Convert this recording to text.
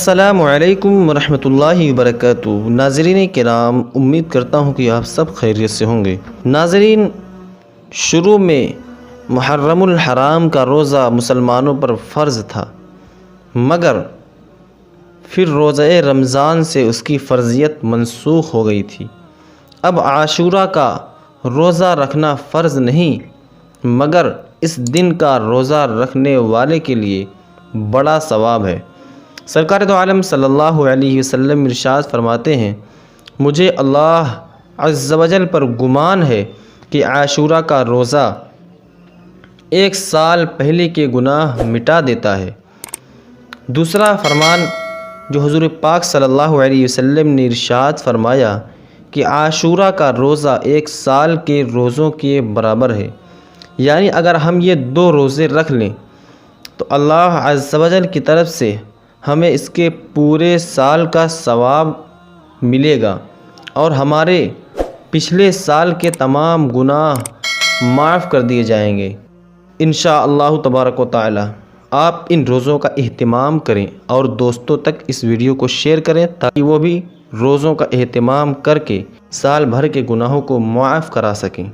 السلام علیکم ورحمۃ اللہ وبرکاتہ۔ ناظرین کرام، امید کرتا ہوں کہ آپ سب خیریت سے ہوں گے۔ ناظرین، شروع میں محرم الحرام کا روزہ مسلمانوں پر فرض تھا، مگر پھر روزہ رمضان سے اس کی فرضیت منسوخ ہو گئی تھی۔ اب عاشوراء کا روزہ رکھنا فرض نہیں، مگر اس دن کا روزہ رکھنے والے کے لیے بڑا ثواب ہے۔ سرکار دو عالم صلی اللہ علیہ وسلم ارشاد فرماتے ہیں، مجھے اللہ عز و جل پر گمان ہے کہ عاشوراء کا روزہ 1 سال پہلے کے گناہ مٹا دیتا ہے۔ دوسرا فرمان جو حضور پاک صلی اللہ علیہ وسلم نے ارشاد فرمایا کہ عاشوراء کا روزہ 1 سال کے روزوں کے برابر ہے، یعنی اگر ہم یہ 2 روزے رکھ لیں تو اللہ عز و جل کی طرف سے ہمیں اس کے پورے سال کا ثواب ملے گا اور ہمارے پچھلے سال کے تمام گناہ معاف کر دیے جائیں گے انشاءاللہ تبارک و تعالی۔ آپ ان روزوں کا اہتمام کریں اور دوستوں تک اس ویڈیو کو شیئر کریں تاکہ وہ بھی روزوں کا اہتمام کر کے سال بھر کے گناہوں کو معاف کرا سکیں۔